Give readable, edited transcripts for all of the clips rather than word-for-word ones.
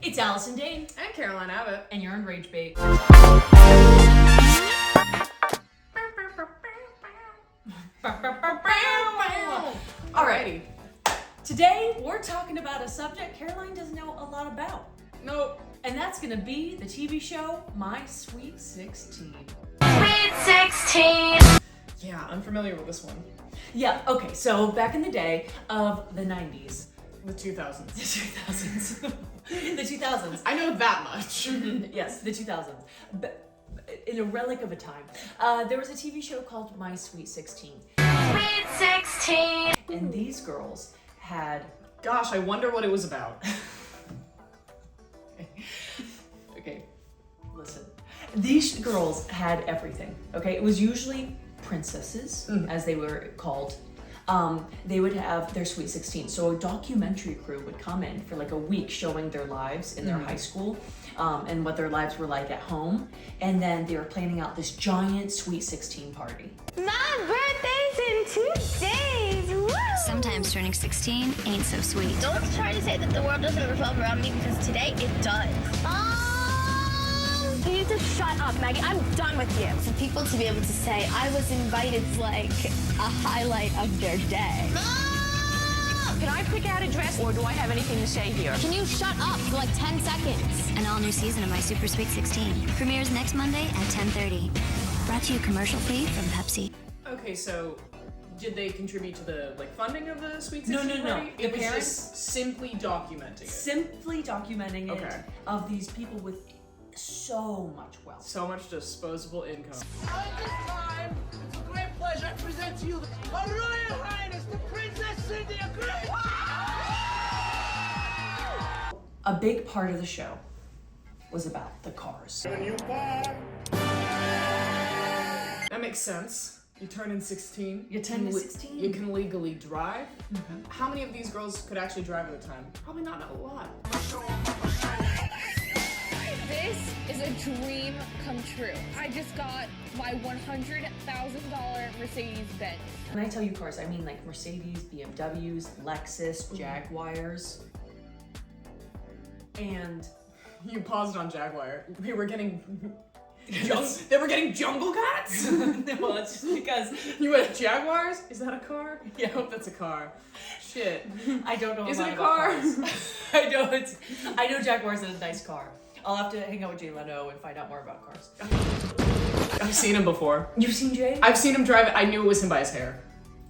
It's Allison, Dayne, and Caroline Abbott, and you're on Ragebait. Alrighty. Today we're talking about a subject Caroline doesn't know a lot about. Nope. And that's gonna be the TV show My Sweet 16. Sweet 16! Yeah, I'm familiar with this one. Yeah, okay, so back in the day of the 90s. The 2000s. The 2000s. The 2000s. I know that much. Yes, the 2000s. But in a relic of a time, there was a TV show called My Sweet 16. Sweet 16! And these girls had... Gosh, I wonder what it was about. Okay, listen. These girls had everything, okay? It was usually princesses, as they were called. They would have their Sweet 16. So a documentary crew would come in for like a week showing their lives in their high school and what their lives were like at home. And then they were planning out this giant Sweet 16 party. My birthday's in 2 days! Woo! Sometimes turning 16 ain't so sweet. Don't try to say that the world doesn't revolve around me because today it does. You need to shut up, Maggie. I'm done with you. For people to be able to say, I was invited is like a highlight of their day. Can I pick out a dress, or do I have anything to say here? Can you shut up for like 10 seconds? An all-new season of My Super Sweet 16 premieres next Monday at 10:30. Brought to you commercial-free from Pepsi. Okay, so did they contribute to the funding of the Sweet 16 No. party? The It was parents- just simply documenting it. Simply documenting it Okay. of these people with so much wealth. So much disposable income. At this time, it's a great pleasure to present to you Her Royal Highness, the Princess Cynthia Grace! A big part of the show was about the cars. That makes sense. You turn in 16. You turn in 16. You can legally drive. How many of these girls could actually drive at the time? Probably not a lot. This is a dream come true. I just got my $100,000 Mercedes-Benz. When I tell you cars, I mean like Mercedes, BMWs, Lexus, Jaguars. And You paused on Jaguar. We were getting they were getting jungle cats? well, it's just because You went Jaguars? Is that a car? Yeah. I hope that's a car. Shit. I don't know. Is lot it a about car? cars. I know Jaguars is a nice car. I'll have to hang out with Jay Leno and find out more about cars. I've seen him before. You've seen Jay? I've seen him drive it. I knew it was him by his hair.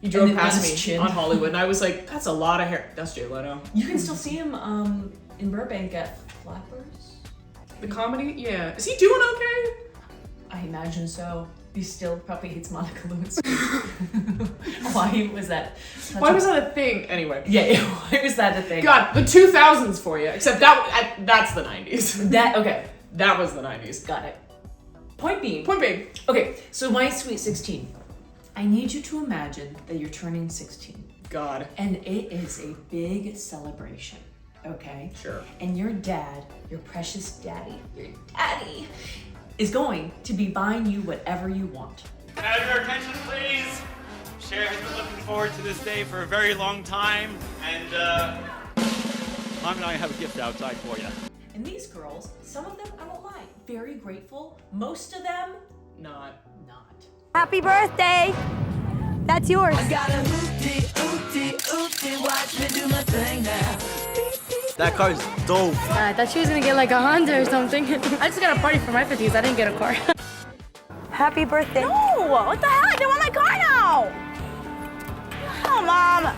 He drove And past his me chin. on Hollywood, and I was like, that's a lot of hair. That's Jay Leno. You can still see him in Burbank at Flappers. The comedy? Yeah. Is he doing okay? I imagine so. He still probably hates Monica Lewinsky. Why was that? Why was that a thing? Anyway. Yeah, why was that a thing? God, the 2000s for you. Except that's the 90s. Okay, That was the 90s. got it. Point being. Point. Okay, so My Sweet 16. I need you to imagine that you're turning 16. God. And it is a big celebration, okay? Sure. And your dad, your precious daddy, is going to be buying you whatever you want. Can I have your attention, please? Cher has been looking forward to this day for a very long time, and Mom and I have a gift outside for you. And these girls, some of them, I won't lie, very grateful. Most of them, Not. Happy birthday! That's yours. That car's dope. I thought she was gonna get like a Honda or something. I just got a party for my 50s. I didn't get a car. Happy birthday. No! What the hell? I want my car now! Oh, Mom!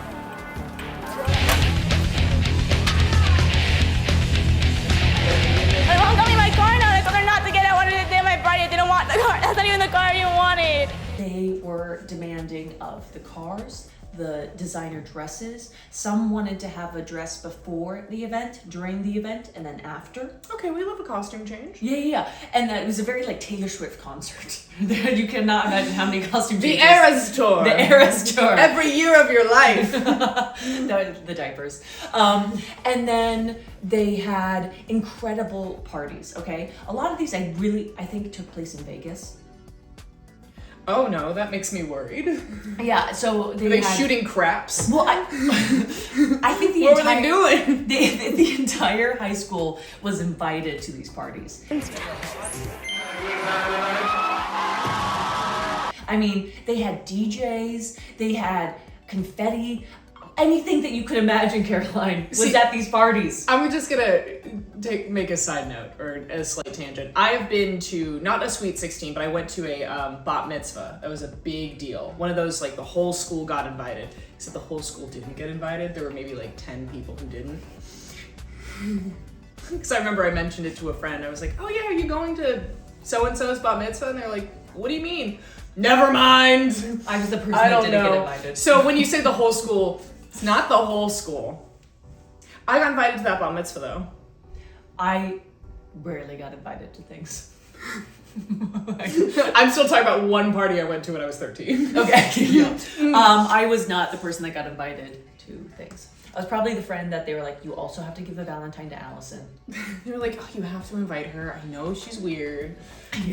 My mom got me my car now. I told her not to get it. I wanted it on my party. I didn't want the car. That's not even the car you wanted. they were demanding of the cars, the designer dresses. Some wanted to have a dress before the event, during the event, and then after. Okay, we love a costume change. Yeah. And it was a very like Taylor Swift concert. You cannot imagine how many costume The changes. Eras Tour. The Eras Tour. Every year of your life. the diapers. And then they had incredible parties, okay? A lot of these I think took place in Vegas. Oh no, that makes me worried. Yeah, so Are they shooting craps? Well, I think the What entire were they doing? the entire high school was invited to these parties. I mean, they had DJs, they had confetti, anything that you could imagine, Caroline, was at these parties. I'm just gonna make a side note or a slight tangent. I have been to, not a sweet 16, but I went to a bat mitzvah. That was a big deal. One of those, like, the whole school got invited. Except the whole school didn't get invited. There were maybe like 10 people who didn't. Because I remember I mentioned it to a friend. I was like, oh yeah, are you going to so-and-so's bat mitzvah? And they're like, what do you mean? Never mind. I was the person that didn't get invited. So when you say the whole school, it's not the whole school. I got invited to that bat mitzvah though. I rarely got invited to things. I'm still talking about one party I went to when I was 13. Okay. Yeah. I was not the person that got invited to things. I was probably the friend that they were like, you also have to give a Valentine to Allison. They were like, oh, you have to invite her. I know she's weird,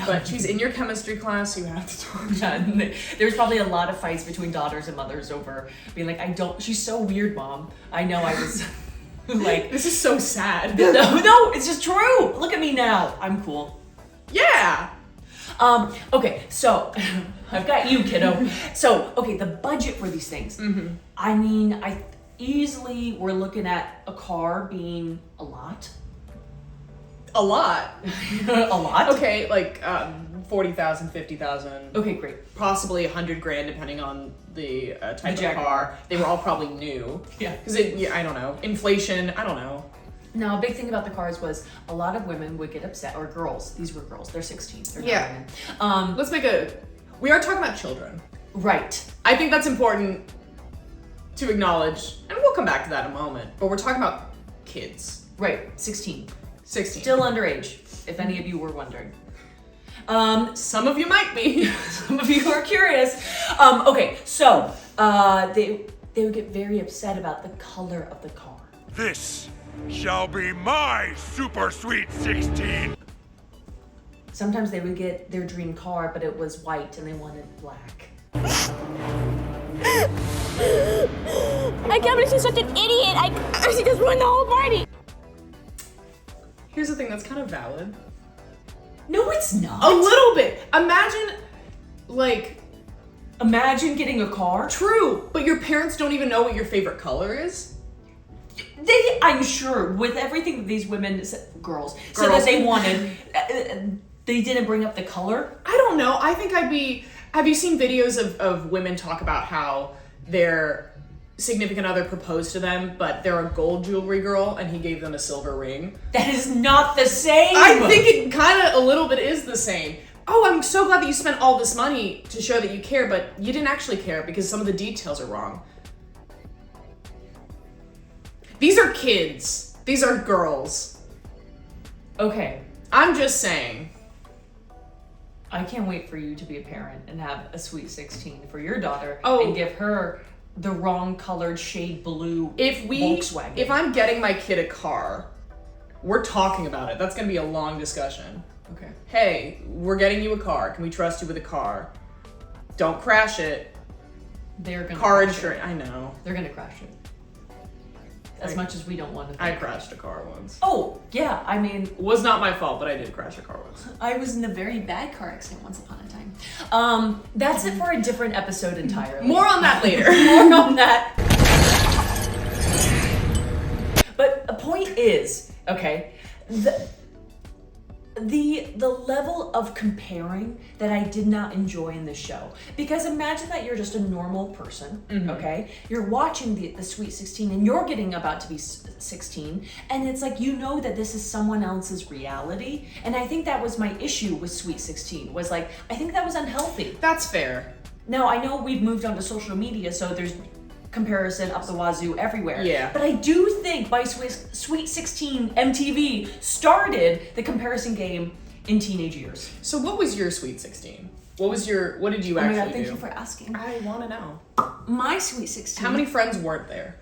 but she's in your chemistry class, so you have to talk to her. Yeah, there's probably a lot of fights between daughters and mothers over being like, she's so weird, Mom. I know I was like. This is so sad. No, it's just true. Look at me now. I'm cool. Yeah. Okay, so I've got you, kiddo. So, okay, the budget for these things. Mm-hmm. I mean, easily we're looking at a car being a lot. A lot? A lot? Okay, like 40,000, 50,000. Okay, great. Possibly $100,000 depending on the type of car. They were all probably new. Yeah. Because I don't know. Inflation, I don't know. Now, a big thing about the cars was a lot of women would get upset, or girls. These were girls. They're 16. They're not women. Let's we are talking about children. Right. I think that's important to acknowledge, and we'll come back to that in a moment, but we're talking about kids. Right, 16. 16. Still underage, if any of you were wondering. Some of you might be. Some of you are curious. Okay, so they would get very upset about the color of the car. This shall be my super sweet 16. Sometimes they would get their dream car, but it was white and they wanted black. I can't believe she's such an idiot. She just ruined the whole party. Here's the thing that's kind of valid. No, it's not. A little bit. Imagine getting a car. True, but your parents don't even know what your favorite color is. I'm sure, with everything that these women, girls said that they wanted, they didn't bring up the color. I don't know. I think have you seen videos of women talk about how their significant other proposed to them, but they're a gold jewelry girl and he gave them a silver ring? That is not the same. I think it kind of a little bit is the same. Oh, I'm so glad that you spent all this money to show that you care, but you didn't actually care because some of the details are wrong. These are kids. These are girls. Okay. I'm just saying. I can't wait for you to be a parent and have a sweet 16 for your daughter and give her the wrong colored shade blue Volkswagen. If I'm getting my kid a car, we're talking about it. That's going to be a long discussion. Okay. Hey, we're getting you a car. Can we trust you with a car? Don't crash it. They're going to car insurance. I know. They're going to crash it. As much as we don't want to. I crashed a car once. Oh, yeah. I mean, it was not my fault, but I did crash a car once. I was in a very bad car accident once upon a time. That's it for a different episode entirely. More on that later. More on that. But the point is, okay, the level of comparing that I did not enjoy in this show. Because imagine that you're just a normal person, okay? You're watching the Sweet 16 and you're getting about to be 16, and it's like, you know that this is someone else's reality. And I think that was my issue with Sweet 16, was like, I think that was unhealthy. That's fair. Now, I know we've moved on to social media, so there's comparison up the wazoo everywhere. Yeah. But I do think by Sweet 16 MTV started the comparison game in teenage years. So what was your Sweet 16? What did you actually do? Oh my God, thank you for asking. I want to know. My Sweet 16. How many friends weren't there?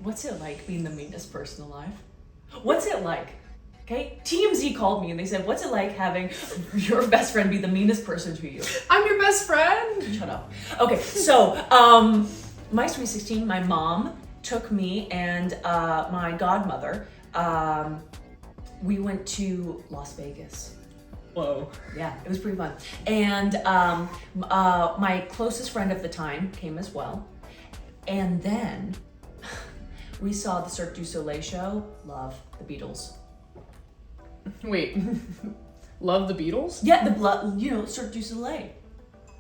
What's it like being the meanest person alive? What's it like? Okay, TMZ called me and they said, what's it like having your best friend be the meanest person to you? I'm your best friend. Shut up. Okay, so my Sweet 16, my mom took me and my godmother. We went to Las Vegas. Whoa. Yeah, it was pretty fun. And my closest friend of the time came as well. And then we saw the Cirque du Soleil show. Love the Beatles. Wait, love the Beatles? Yeah, the blood, Cirque du Soleil.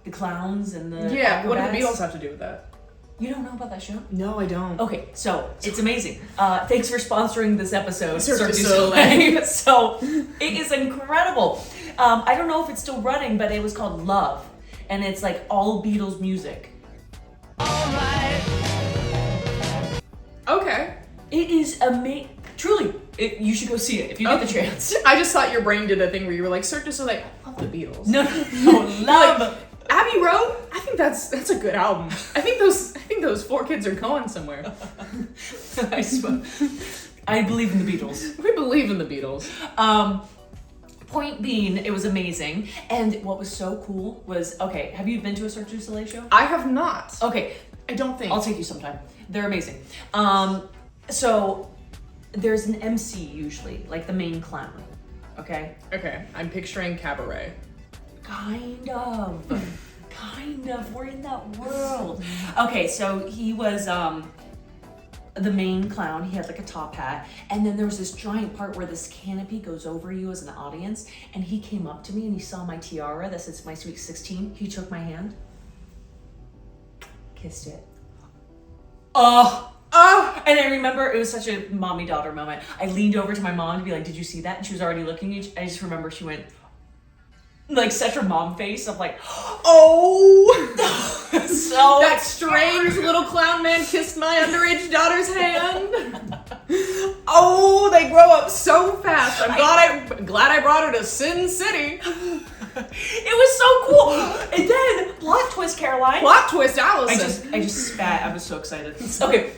The clowns and the Yeah, what do the acrobats. Beatles have to do with that? You don't know about that show? No, I don't. Okay, so it's amazing. Thanks for sponsoring this episode, Cirque du Soleil. So it is incredible. I don't know if it's still running, but it was called Love, and it's like all Beatles music. Okay. It is amazing. Truly, you should go see it if you get the chance. I just thought your brain did a thing where you were like, Cirque du Soleil, I love the Beatles. No, Love. Abbey Road? I think that's a good album. I think those 4 kids are going somewhere. I believe in the Beatles. We believe in the Beatles. Point being, it was amazing. And what was so cool was, okay, have you been to a Cirque du Soleil show? I have not. Okay. I don't think. I'll take you sometime. They're amazing. So there's an MC usually, like the main clown. Okay? Okay, I'm picturing cabaret. Kind of. We're in that world. Okay, so he was the main clown. He had like a top hat, and then there was this giant part where this canopy goes over you as an audience, and he came up to me and he saw my tiara that says my Sweet 16. He took my hand, kissed it. And I remember it was such a mommy-daughter moment. I leaned over to my mom to be like, did you see that? And she was already looking at me. I just remember she went, like, such a mom face of like, oh! So that strange little clown man kissed my underage daughter's hand. Oh, they grow up so fast. I'm glad I brought her to Sin City. It was so cool. And then, plot twist, Caroline. Plot twist, Allison. I just spat. I was so excited. Okay.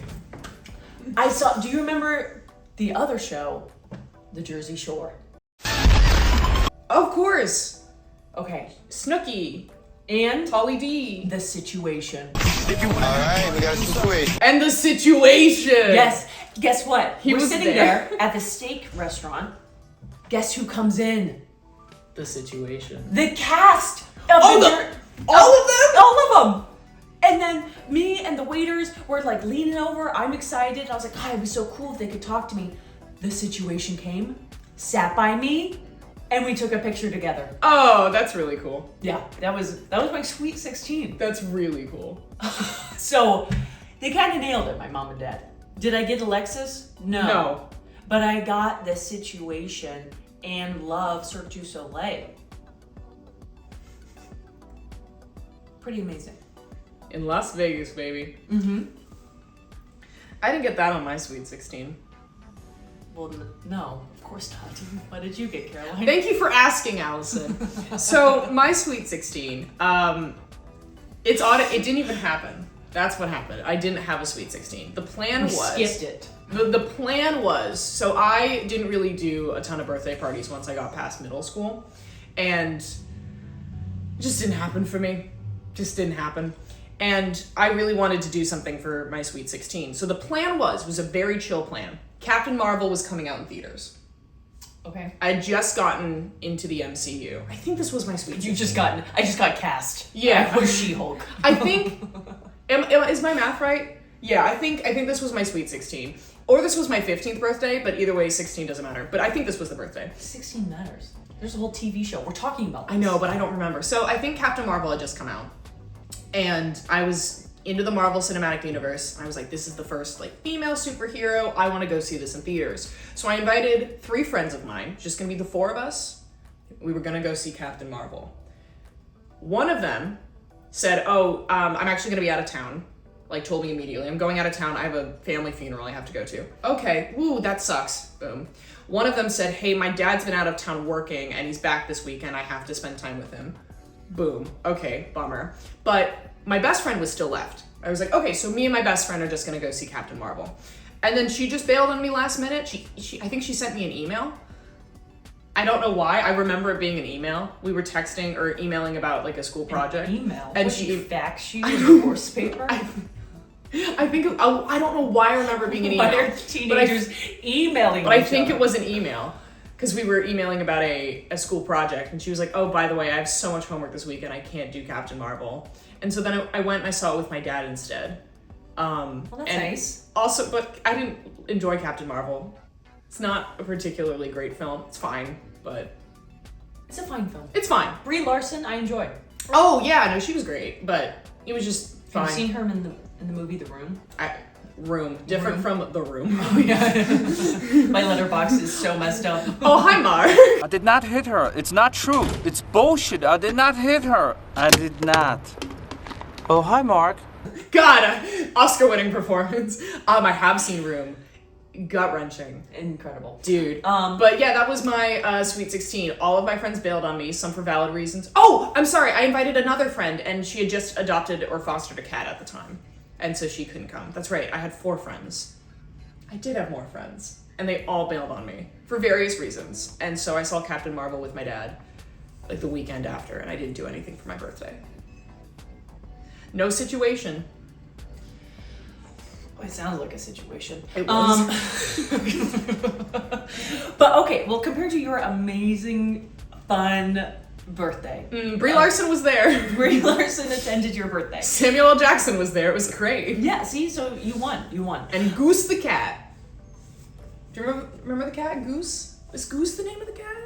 Do you remember the other show, The Jersey Shore? Of course. Okay. Snooki. And Polly D. The Situation. Alright, we got a situation. And The Situation. Yes. Guess what? He We're was sitting there at the steak restaurant. Guess who comes in? The Situation. The cast of all of them? All of them. And then me and the waiters were like leaning over. I'm excited. I was like, God, it'd be so cool if they could talk to me. The Situation came, sat by me, and we took a picture together. Oh, that's really cool. Yeah, that was my Sweet 16. That's really cool. So they kind of nailed it, my mom and dad. Did I get Alexis? No. But I got The Situation and Love Cirque du Soleil. Pretty amazing. In Las Vegas, baby. Mm-hmm. I didn't get that on my Sweet 16. Well, no, of course not. What did you get, Caroline? Thank you for asking, Allison. So, my Sweet 16, it's odd, it didn't even happen. That's what happened. I didn't have a Sweet 16. The plan was... skipped it. The plan was, so I didn't really do a ton of birthday parties once I got past middle school. And it just didn't happen for me. Just didn't happen. And I really wanted to do something for my Sweet 16. So the plan was a very chill plan. Captain Marvel was coming out in theaters. Okay. I had just gotten into the MCU. I think this was my Sweet 16. I just got cast. Yeah. I was She-Hulk. I think, is my math right? Yeah, I think this was my Sweet 16. Or this was my 15th birthday, but either way, 16 doesn't matter. But I think this was the birthday. 16 matters. There's a whole TV show. We're talking about this. I know, but I don't remember. So I think Captain Marvel had just come out. And I was into the Marvel Cinematic Universe. I was like, this is the first female superhero. I want to go see this in theaters. So I invited 3 friends of mine, just gonna be the 4 of us. We were gonna go see Captain Marvel. One of them said, I'm actually gonna be out of town. Told me immediately, I'm going out of town. I have a family funeral I have to go to. Okay, ooh, that sucks. Boom. One of them said, hey, my dad's been out of town working and he's back this weekend. I have to spend time with him. Boom. Okay, bummer. But my best friend was still left. I was like, okay, so me and my best friend are just gonna go see Captain Marvel. And then she just bailed on me last minute. I think she sent me an email I don't know why. I remember it being an email. We were texting or emailing about like a school project. Email? And she faxed you divorce paper? I think I don't know why I remember it being an email. Why are teenagers emailing? But I think it was an email because we were emailing about a school project, and she was like, "Oh, by the way, I have so much homework this weekend. I can't do Captain Marvel." And so then I went and I saw it with my dad instead. Well, that's nice. Also, but I didn't enjoy Captain Marvel. It's not a particularly great film. It's fine, but it's a fine film. It's fine. Brie Larson, I enjoyed. Oh yeah, no, she was great, but it was just fine. Have you seen her in the movie The Room? Different from The Room. Oh yeah. My letterbox is so messed up. Oh hi, Mar. I did not hit her. It's not true. It's bullshit. I did not hit her. I did not. Oh hi, Mark. God, Oscar-winning performance. I have seen Room. Gut-wrenching. Incredible. Dude. But yeah, that was my Sweet 16. All of my friends bailed on me, some for valid reasons. Oh, I'm sorry. I invited another friend, and she had just adopted or fostered a cat at the time. And so she couldn't come. That's right. I had 4 friends. I did have more friends. And they all bailed on me for various reasons. And so I saw Captain Marvel with my dad like the weekend after, and I didn't do anything for my birthday. No situation. It sounds like a situation. It was. But okay, well, compared to your amazing, fun birthday. Brie Larson was there. Brie Larson attended your birthday. Samuel L. Jackson was there. It was great. Yeah, see, so you won. And Goose the cat. Do you remember the cat, Goose? Is Goose the name of the cat?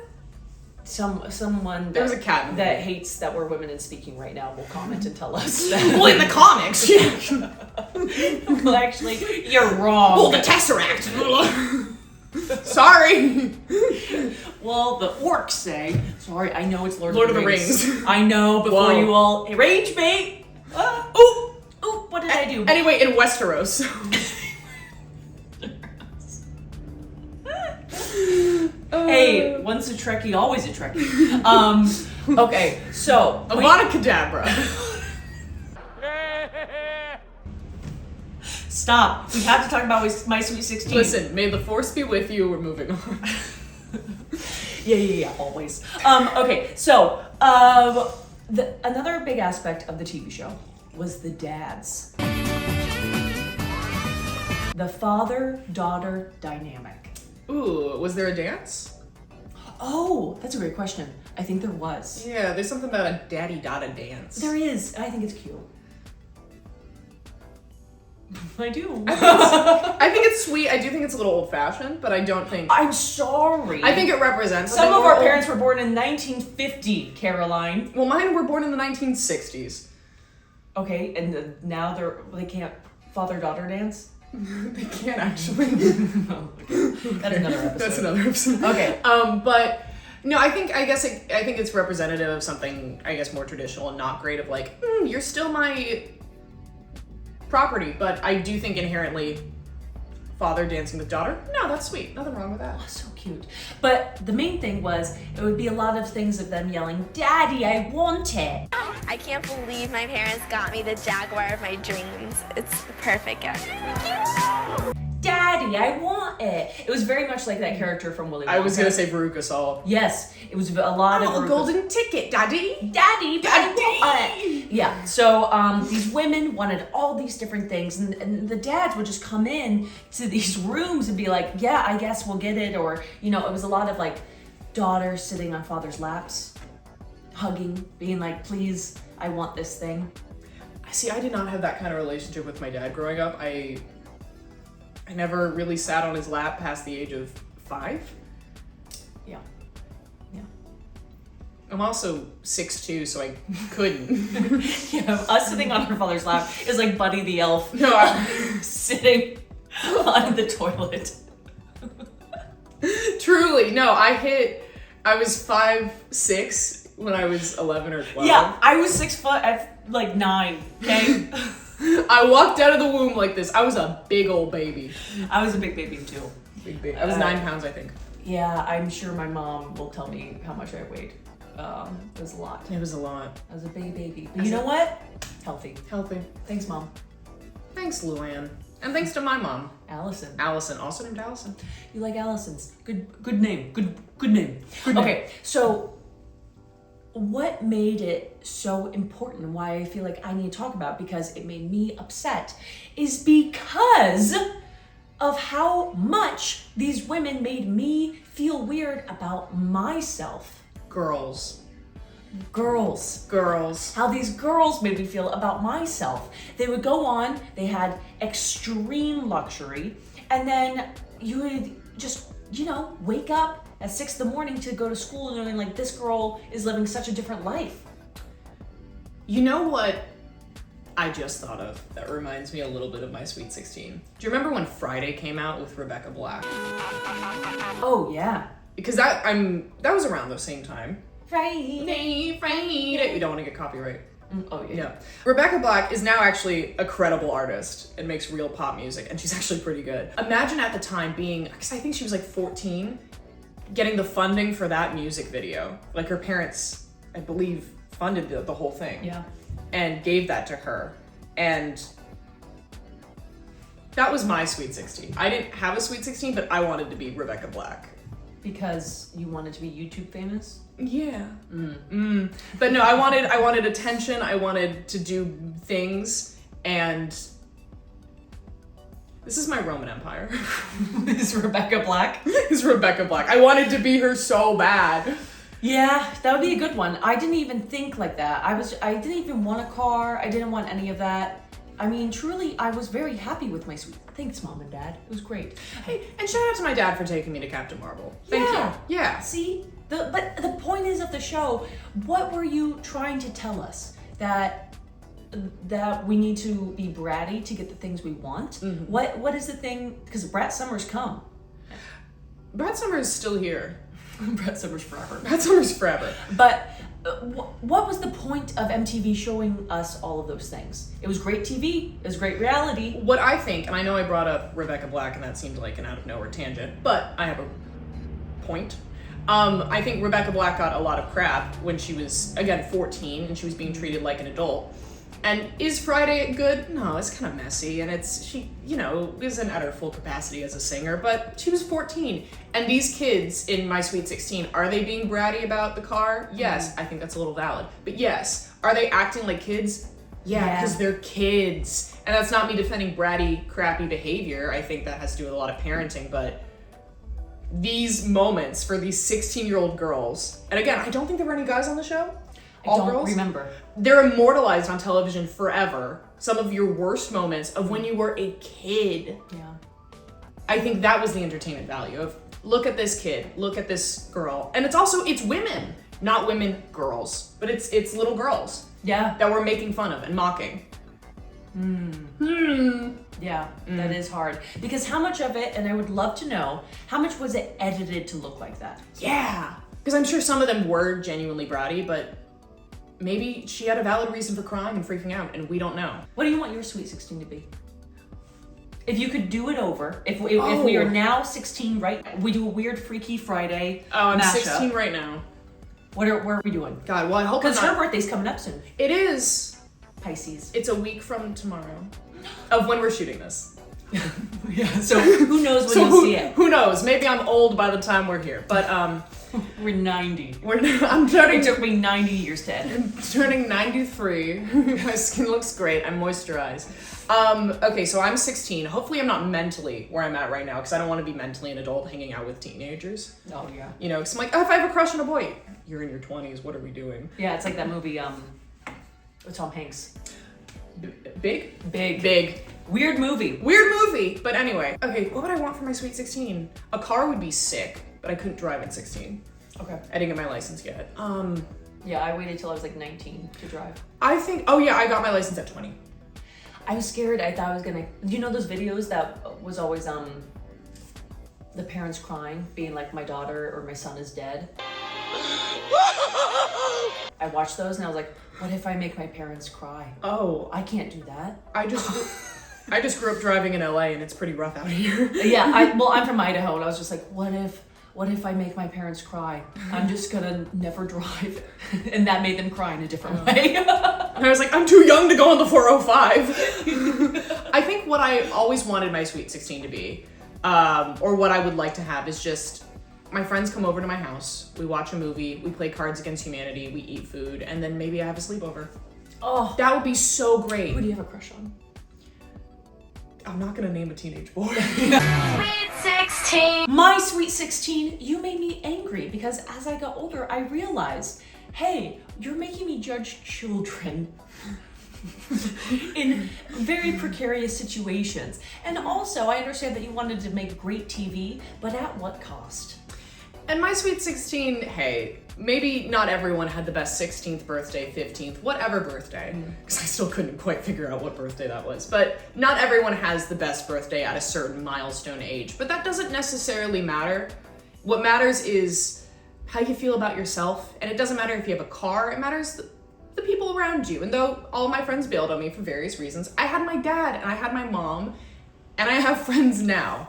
Someone there was a cat that hates that we're women and speaking right now will comment and tell us. Well, in the comics. Well, actually, you're wrong. Well, the Tesseract. Sorry. Well, the orcs say. Sorry, I know it's Lord of the Rings. I know. Before you all ragebait. Ooh, what did I do? Anyway, in Westeros. Hey, once a Trekkie, always a Trekkie. Okay, so Avada Kedavra. Stop. We have to talk about my Sweet 16. Listen, may the force be with you. We're moving on. Yeah, always. Okay, so another big aspect of the TV show was the dads. The father-daughter dynamic. Ooh, was there a dance? Oh, that's a great question. I think there was. Yeah, there's something about a daddy-daughter dance. There is. I think it's cute. I do. I think it's sweet. I do think it's a little old-fashioned, but I don't think... I'm sorry. I think it represents... Some of our parents were born in 1950, Caroline. Well, mine were born in the 1960s. Okay, and now they can't father-daughter dance? They can't actually. That's another episode. That's another episode. Okay. But no, I think it's representative of something, I guess, more traditional and not great of like, you're still my property. But I do think inherently father dancing with daughter, no, that's sweet. Nothing wrong with that. Oh, so cute. But the main thing was, it would be a lot of things of them yelling, "Daddy, I want it." I can't believe my parents got me the Jaguar of my dreams. It's the perfect gift. Daddy, I want it. It was very much like that character from Willy Wonka. I was gonna say Veruca Salt. Yes, it was a lot of a golden ticket, Daddy. Daddy, I want it. Yeah, so these women wanted all these different things, and the dads would just come in to these rooms and be like, yeah, I guess we'll get it, or, you know, it was a lot of like daughters sitting on father's laps, hugging, being like, please, I want this thing. See, I did not have that kind of relationship with my dad growing up. I never really sat on his lap past the age of 5. Yeah. I'm also 6'2", so I couldn't. Yeah, us sitting on our father's lap is like Buddy the Elf. No, sitting on the toilet. Truly, no, I was 5'6" when I was 11 or 12. Yeah, I was 6 foot at like 9, okay? I walked out of the womb like this. I was a big old baby. I was a big baby too. Big. I was 9 pounds, I think. Yeah, I'm sure my mom will tell me how much I weighed. It was a lot. It was a lot. I was a big baby. But you know what? Healthy. Healthy. Thanks, Mom. Thanks, Luann. And thanks to my mom. Allison. Allison, also named Allison. You like Allison's. Good name. Good name. Okay, so what made it so important and why I feel like I need to talk about, because it made me upset, is because of how much these women made me feel weird about myself. Girls. How these girls made me feel about myself. They would go on, they had extreme luxury, and then you would just, wake up at 6 a.m. to go to school and knowing like this girl is living such a different life. You know what I just thought of that reminds me a little bit of my Sweet 16? Do you remember when Friday came out with Rebecca Black? Oh yeah. Because that was around the same time. Friday. You don't want to get copyright. Oh yeah. Rebecca Black is now actually a credible artist and makes real pop music, and she's actually pretty good. Imagine at the time because I think she was like 14, getting the funding for that music video. Like her parents, I believe, funded the whole thing. Yeah. And gave that to her. And that was my Sweet 16. I didn't have a Sweet 16, but I wanted to be Rebecca Black. Because you wanted to be YouTube famous? Yeah. But no, I wanted attention. I wanted to do things, and this is my Roman Empire. Is Rebecca Black? Is Rebecca Black. I wanted to be her so bad. Yeah, that would be a good one. I didn't even think like that. I didn't even want a car. I didn't want any of that. I mean, truly, I was very happy with my sweet. Thanks, Mom and Dad. It was great. Hey, and shout out to my dad for taking me to Captain Marvel. Thank you. Yeah. See, but the point is of the show, what were you trying to tell us? That we need to be bratty to get the things we want? Mm-hmm. What is the thing? Because Brat Summer's come. Brat Summer is still here. Brat Summer's forever. Brat Summer's forever. But what was the point of MTV showing us all of those things? It was great TV. It was great reality. What I think, and I know I brought up Rebecca Black and that seemed like an out of nowhere tangent, but I have a point. I think Rebecca Black got a lot of crap when she was, again, 14 and she was being treated like an adult. And is Friday good? No, it's kind of messy, and she isn't at her full capacity as a singer, but she was 14. And these kids in My Sweet 16, are they being bratty about the car? Yes, I think that's a little valid. But yes, are they acting like kids? Yeah, because they're kids. And that's not me defending bratty, crappy behavior. I think that has to do with a lot of parenting, but these moments for these 16-year-old girls, and again, I don't think there were any guys on the show. I don't remember. They're immortalized on television forever. Some of your worst moments of when you were a kid. Yeah. I think that was the entertainment value of, look at this kid, look at this girl. And it's women, not women, girls. But it's little girls. Yeah. That we're making fun of and mocking. Yeah, that is hard. Because how much of it, and I would love to know, how much was it edited to look like that? Yeah. Because I'm sure some of them were genuinely bratty, but maybe she had a valid reason for crying and freaking out, and we don't know. What do you want your Sweet 16 to be? If you could do it over, if we are now 16, right? We do a weird Freaky Friday I'm mashup. 16 right now. Where are we doing? God, well, I hope because her birthday's coming up soon. It is. Pisces. It's a week from tomorrow of when we're shooting this. Yeah. So who knows when you'll see it? Who knows? Maybe I'm old by the time we're here, but we're 90. It took me 90 years to edit. I'm turning 93. My skin looks great. I'm moisturized. Okay, so I'm 16. Hopefully I'm not mentally where I'm at right now, because I don't want to be mentally an adult hanging out with teenagers. Oh yeah. Because I'm like, oh, if I have a crush on a boy, you're in your 20s. What are we doing? Yeah, it's like that movie with Tom Hanks. Big. Weird movie. But anyway, okay, what would I want for my Sweet 16? A car would be sick, but I couldn't drive at 16. Okay. I didn't get my license yet. Yeah, I waited till I was like 19 to drive. I got my license at 20. I was scared. I thought I was gonna, those videos that was always the parents crying, being like, my daughter or my son is dead. I watched those and I was like, what if I make my parents cry? Oh, I can't do that. I just grew up driving in LA and it's pretty rough out here. Yeah, I'm from Idaho and I was just like, what if I make my parents cry? I'm just gonna never drive. And that made them cry in a different way. And I was like, I'm too young to go on the 405. I think what I always wanted my Sweet 16 to be, or what I would like to have, is just my friends come over to my house, we watch a movie, we play Cards Against Humanity, we eat food, and then maybe I have a sleepover. Oh, that would be so great. Who do you have a crush on? I'm not gonna name a teenage boy. Sweet 16. My Sweet 16, you made me angry because as I got older, I realized, hey, you're making me judge children in very precarious situations. And also, I understand that you wanted to make great TV, but at what cost? And my Sweet 16, hey, maybe not everyone had the best 16th birthday, 15th, whatever birthday, because I still couldn't quite figure out what birthday that was, but not everyone has the best birthday at a certain milestone age, but that doesn't necessarily matter. What matters is how you feel about yourself, and it doesn't matter if you have a car, it matters the people around you. And though all of my friends bailed on me for various reasons, I had my dad and I had my mom, and I have friends now.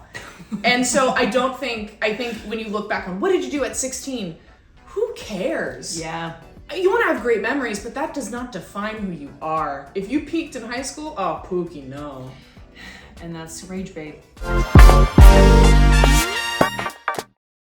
And so I think when you look back on what did you do at 16, who cares? Yeah. You want to have great memories, but that does not define who you are. If you peaked in high school, oh, Pookie, no. And that's Ragebait.